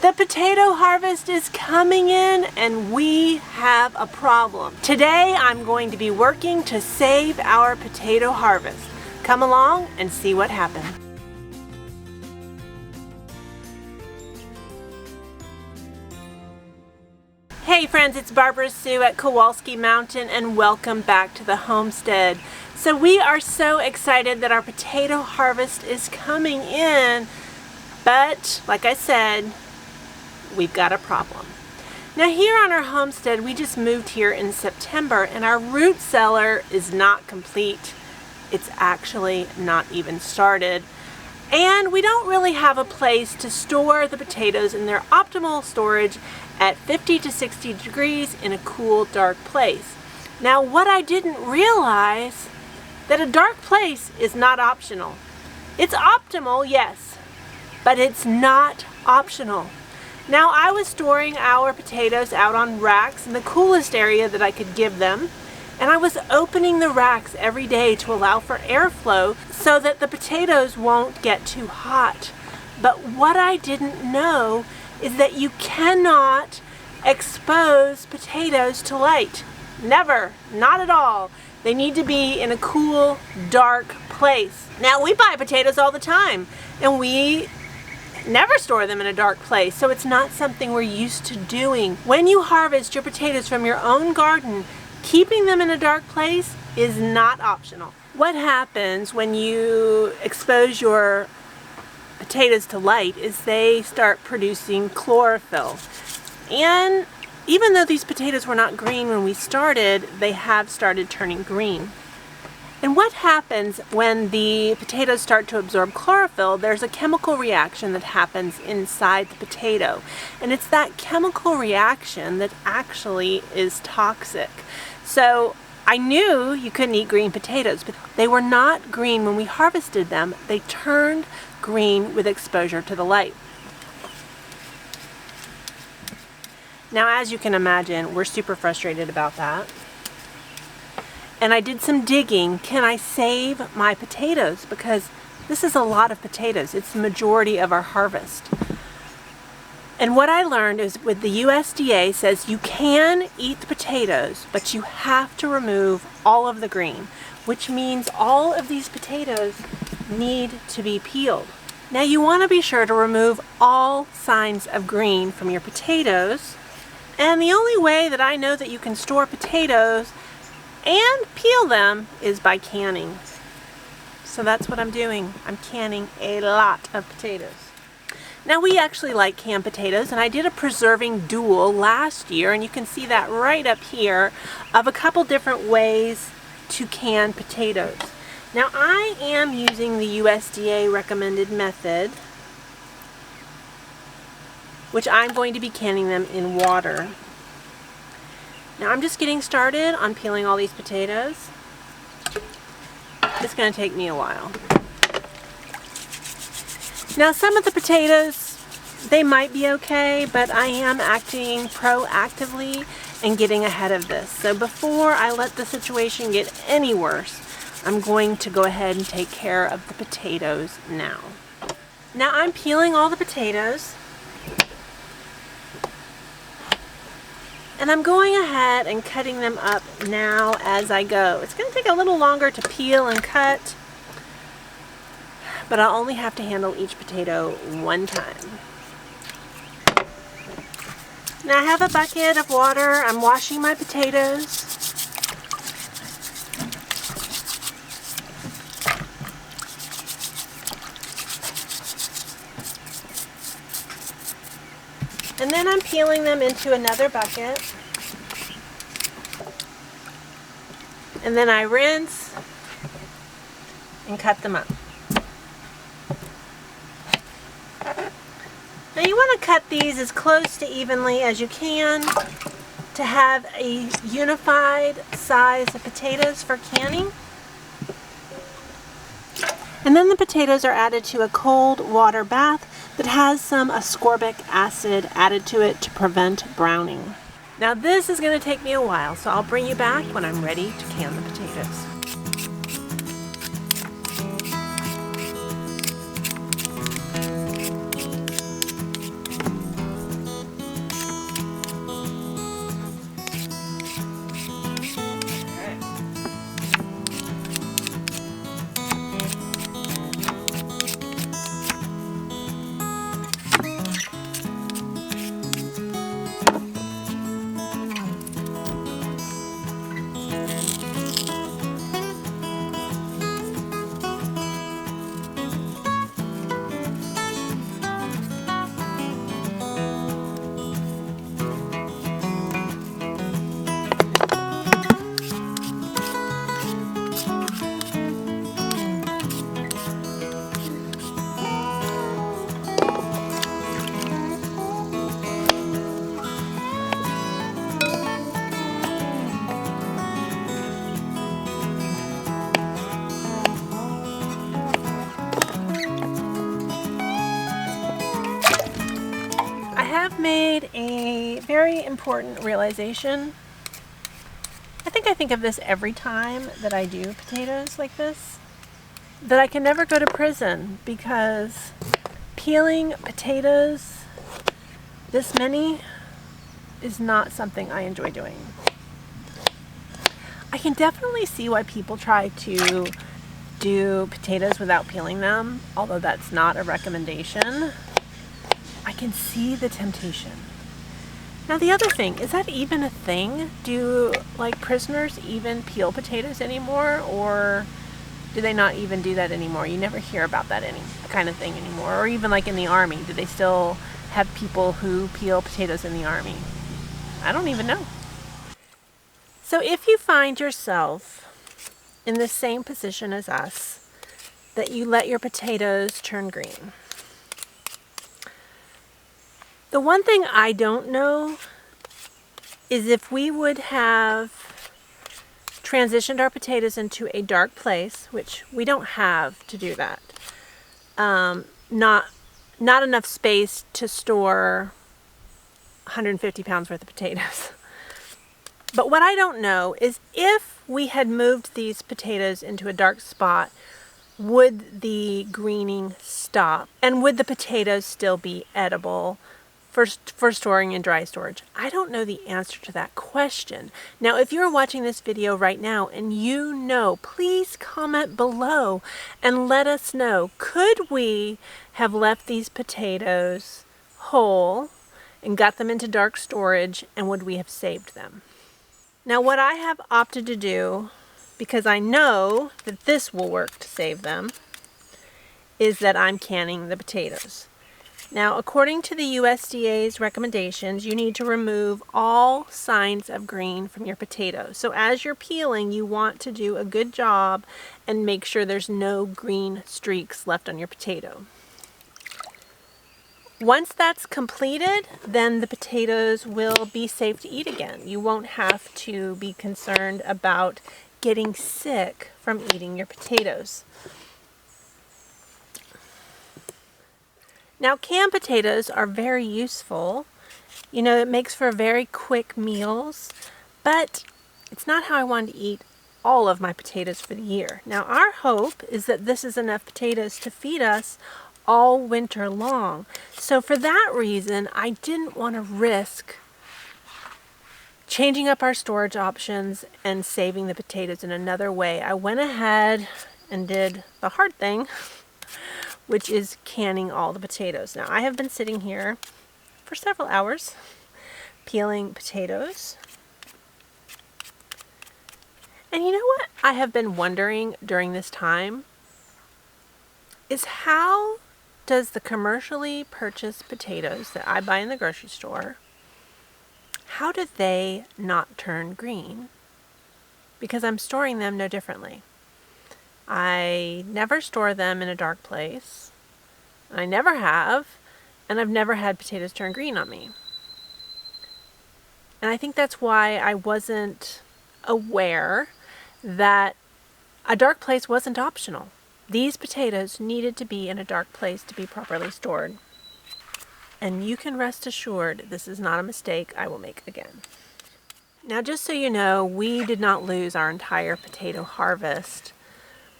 The potato harvest is coming in and we have a problem. Today I'm going to be working to save our potato harvest. Come along and see what happened. Hey friends, it's Barbara Sue at Kowalski Mountain and welcome back to the homestead. So we are so excited that our potato harvest is coming in, but like I said, we've got a problem. Now here on our homestead, we just moved here in September and our root cellar is not complete. It's actually not even started. And we don't really have a place to store the potatoes in their optimal storage at 50 to 60 degrees in a cool, dark place. Now what I didn't realize, that a dark place is not optional. It's optimal, yes, but it's not optional. Now I was storing our potatoes out on racks in the coolest area that I could give them, and I was opening the racks every day to allow for airflow so that the potatoes won't get too hot. But what I didn't know is that you cannot expose potatoes to light. Never, not at all. They need to be in a cool, dark place. Now we buy potatoes all the time and we never store them in a dark place, so it's not something we're used to doing. When you harvest your potatoes from your own garden, keeping them in a dark place is not optional. What happens when you expose your potatoes to light is they start producing chlorophyll. And even though these potatoes were not green when we started, they have started turning green. And what happens when the potatoes start to absorb chlorophyll, there's a chemical reaction that happens inside the potato. And it's that chemical reaction that actually is toxic. So I knew you couldn't eat green potatoes, but they were not green when we harvested them. They turned green with exposure to the light. Now, as you can imagine, we're super frustrated about that. And I did some digging. Can I save my potatoes? Because this is a lot of potatoes. It's the majority of our harvest. And what I learned is with the USDA says you can eat the potatoes, but you have to remove all of the green, which means all of these potatoes need to be peeled. Now you want to be sure to remove all signs of green from your potatoes. And the only way that I know that you can store potatoes and peel them is by canning. So that's what I'm doing. I'm canning a lot of potatoes. Now we actually like canned potatoes, and I did a preserving duel last year, and you can see that right up here of a couple different ways to can potatoes. Now I am using the USDA recommended method, which I'm going to be canning them in water. Now I'm just getting started on peeling all these potatoes. It's going to take me a while. Now some of the potatoes, they might be okay, but I am acting proactively and getting ahead of this. So before I let the situation get any worse, I'm going to go ahead and take care of the potatoes now. Now I'm peeling all the potatoes. And I'm going ahead and cutting them up now as I go. It's going to take a little longer to peel and cut, but I'll only have to handle each potato one time. Now I have a bucket of water. I'm washing my potatoes. And then I'm peeling them into another bucket. And then I rinse and cut them up. Now you want to cut these as close to evenly as you can to have a unified size of potatoes for canning. And then the potatoes are added to a cold water bath that has some ascorbic acid added to it to prevent browning. Now this is going to take me a while, so I'll bring you back when I'm ready to can the potatoes. have made a very important realization. I think of this every time that I do potatoes like this, that I can never go to prison, because peeling potatoes this many is not something I enjoy doing. I can definitely see why people try to do potatoes without peeling them, although that's not a recommendation. I can see the temptation. Now the other thing, is that even a thing? Do like prisoners even peel potatoes anymore, or do they not even do that anymore? You never hear about that any kind of thing anymore. Or even like in the Army, do they still have people who peel potatoes in the Army? I don't even know. So if you find yourself in the same position as us, that you let your potatoes turn green, the one thing I don't know is if we would have transitioned our potatoes into a dark place, which we don't have to do that. Not enough space to store 150 pounds worth of potatoes. But what I don't know is if we had moved these potatoes into a dark spot, would the greening stop? And would the potatoes still be edible for storing in dry storage? I don't know the answer to that question. Now, if you're watching this video right now and you know, please comment below and let us know, could we have left these potatoes whole and got them into dark storage, and would we have saved them? Now, what I have opted to do, because I know that this will work to save them, is that I'm canning the potatoes. Now, according to the USDA's recommendations, you need to remove all signs of green from your potatoes. So as you're peeling, you want to do a good job and make sure there's no green streaks left on your potato. Once that's completed, then the potatoes will be safe to eat again. You won't have to be concerned about getting sick from eating your potatoes. Now, canned potatoes are very useful. You know, it makes for very quick meals, but it's not how I want to eat all of my potatoes for the year. Now, our hope is that this is enough potatoes to feed us all winter long. So for that reason, I didn't want to risk changing up our storage options and saving the potatoes in another way. I went ahead and did the hard thing, which is canning all the potatoes. Now, I have been sitting here for several hours peeling potatoes. And you know what I have been wondering during this time is, how does the commercially purchased potatoes that I buy in the grocery store, how do they not turn green? Because I'm storing them no differently. I never store them in a dark place. I never have, and I've never had potatoes turn green on me. And I think that's why I wasn't aware that a dark place wasn't optional. These potatoes needed to be in a dark place to be properly stored. And you can rest assured this is not a mistake I will make again. Now, just so you know, we did not lose our entire potato harvest.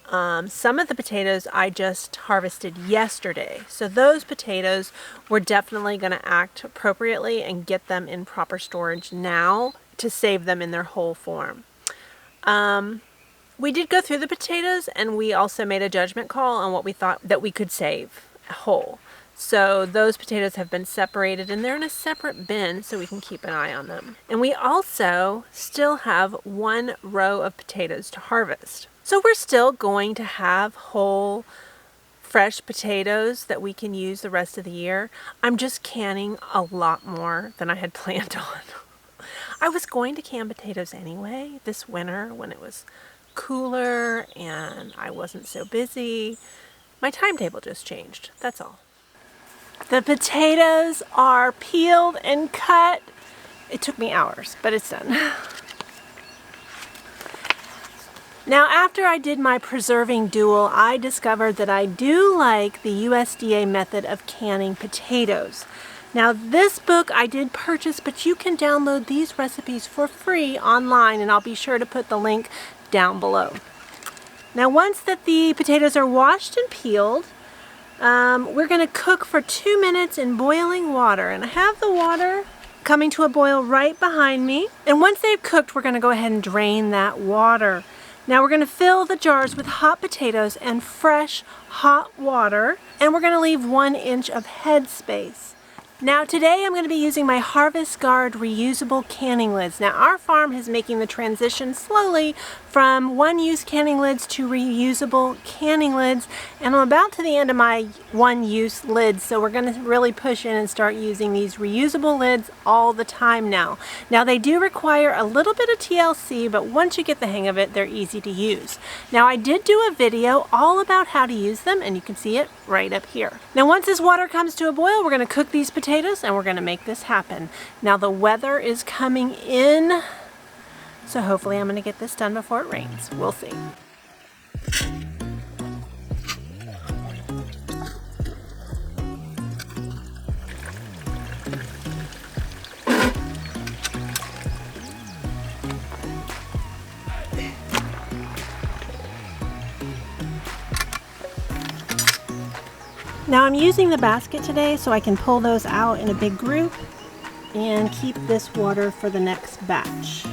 Some of the potatoes I just harvested yesterday. So those potatoes, we're definitely going to act appropriately and get them in proper storage now to save them in their whole form. We did go through the potatoes, and we also made a judgment call on what we thought that we could save whole. So those potatoes have been separated, and they're in a separate bin so we can keep an eye on them. And we also still have one row of potatoes to harvest. So we're still going to have whole, fresh potatoes that we can use the rest of the year. I'm just canning a lot more than I had planned on. I was going to can potatoes anyway this winter when it was cooler and I wasn't so busy. My timetable just changed, that's all. The potatoes are peeled and cut. It took me hours, but it's done. Now, after I did my preserving duel, I discovered that I do like the USDA method of canning potatoes. Now this book I did purchase, but you can download these recipes for free online, and I'll be sure to put the link down below. Now once that the potatoes are washed and peeled, we're going to cook for 2 minutes in boiling water, and I have the water coming to a boil right behind me. And once they've cooked, we're going to go ahead and drain that water. Now we're going to fill the jars with hot potatoes and fresh hot water, and we're going to leave 1 inch of head space. Now today I'm going to be using my Harvest Guard reusable canning lids. Now our farm is making the transition slowly from one-use canning lids to reusable canning lids, and I'm about to the end of my one-use lids, so we're going to really push in and start using these reusable lids all the time now. Now they do require a little bit of TLC, but once you get the hang of it, they're easy to use. Now I did do a video all about how to use them, and you can see it right up here. Now once this water comes to a boil, we're going to cook these potatoes and we're going to make this happen. Now the weather is coming in, so hopefully I'm going to get this done before it rains. We'll see. Now I'm using the basket today so I can pull those out in a big group and keep this water for the next batch.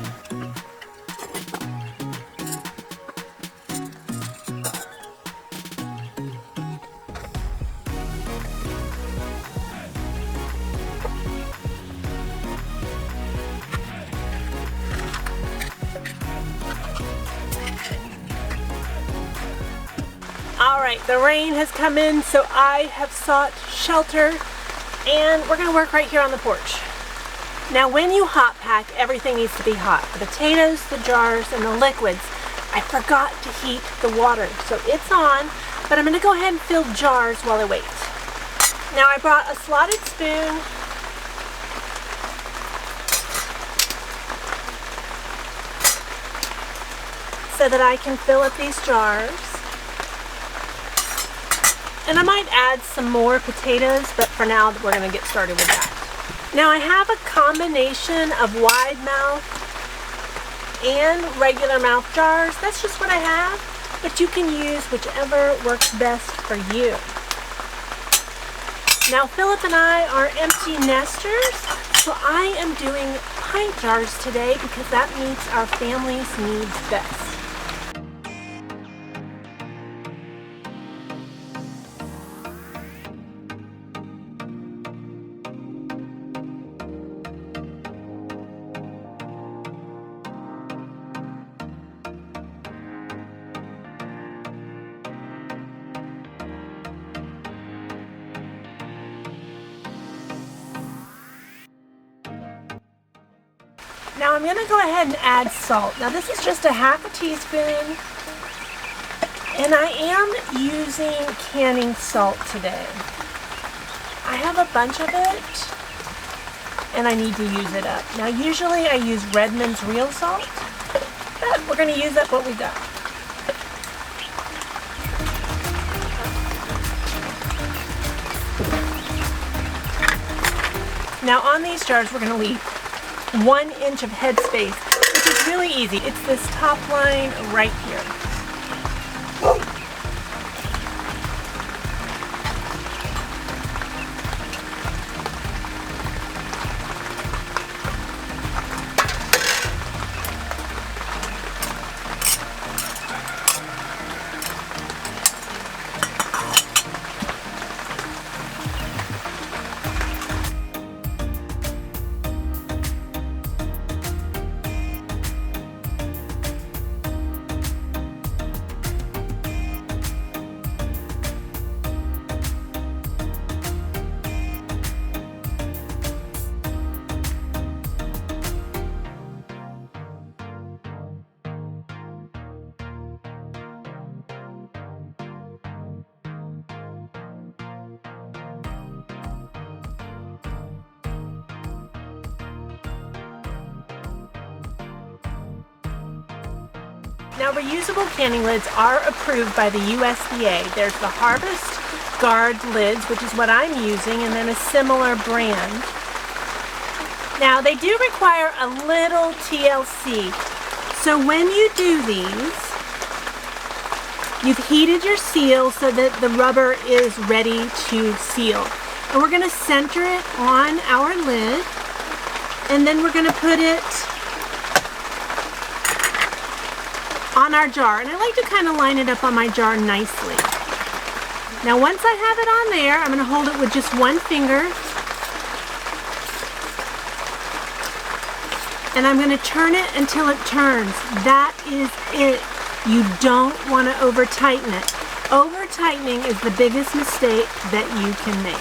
Alright, the rain has come in, so I have sought shelter, and we're going to work right here on the porch. Now when you hot pack, everything needs to be hot. The potatoes, the jars, and the liquids. I forgot to heat the water, so it's on, but I'm going to go ahead and fill jars while I wait. Now I brought a slotted spoon, so that I can fill up these jars. And I might add some more potatoes, but for now we're going to get started with that. Now I have a combination of wide mouth and regular mouth jars. That's just what I have, but you can use whichever works best for you. Now Philip and I are empty nesters, so I am doing pint jars today because that meets our family's needs best. Now I'm going to go ahead and add salt. Now this is just a ½ teaspoon, and I am using canning salt today. I have a bunch of it, and I need to use it up. Now usually I use Redmond's real salt, but we're going to use up what we got. Now on these jars we're going to leave 1 inch of head space, which is really easy. It's this top line right here. Now reusable canning lids are approved by the USDA. There's the Harvest guard lids, which is what I'm using, and then a similar brand. Now, they do require a little TLC. So when you do these, you've heated your seal so that the rubber is ready to seal. And we're going to center it on our lid, and then we're going to put it on our jar. And I like to kind of line it up on my jar nicely. Now once I have it on there, I'm going to hold it with just one finger. And I'm going to turn it until it turns. That is it. You don't want to over tighten it. Over tightening is the biggest mistake that you can make.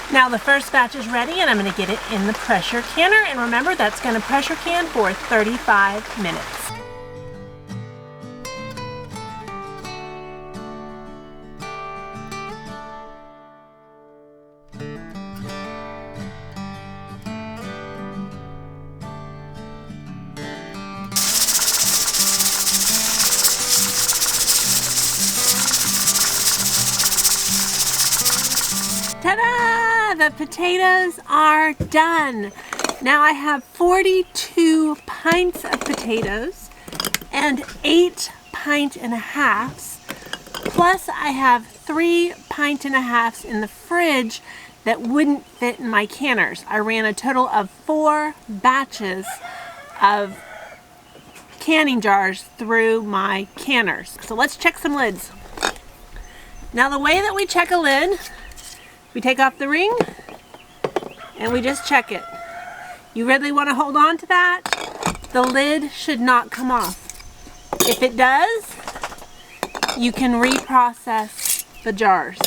Now the first batch is ready, and I'm going to get it in the pressure canner, and remember that's going to pressure can for 35 minutes. Ta-da! The potatoes are done. Now I have 42 pints of potatoes and 8 pint and a halves. Plus I have 3 pint and a halves in the fridge that wouldn't fit in my canners. I ran a total of 4 batches of canning jars through my canners. So let's check some lids. Now the way that we check a lid, we take off the ring and we just check it. You really want to hold on to that. The lid should not come off. If it does, you can reprocess the jars.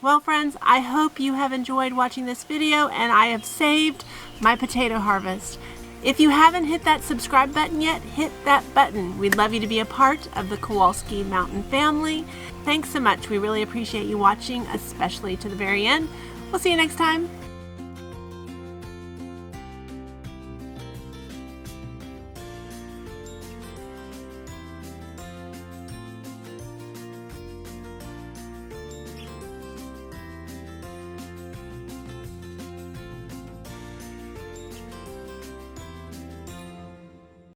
Well friends, I hope you have enjoyed watching this video, and I have saved my potato harvest. If you haven't hit that subscribe button yet, hit that button. We'd love you to be a part of the Kowalski Mountain family. Thanks so much. We really appreciate you watching, especially to the very end. We'll see you next time.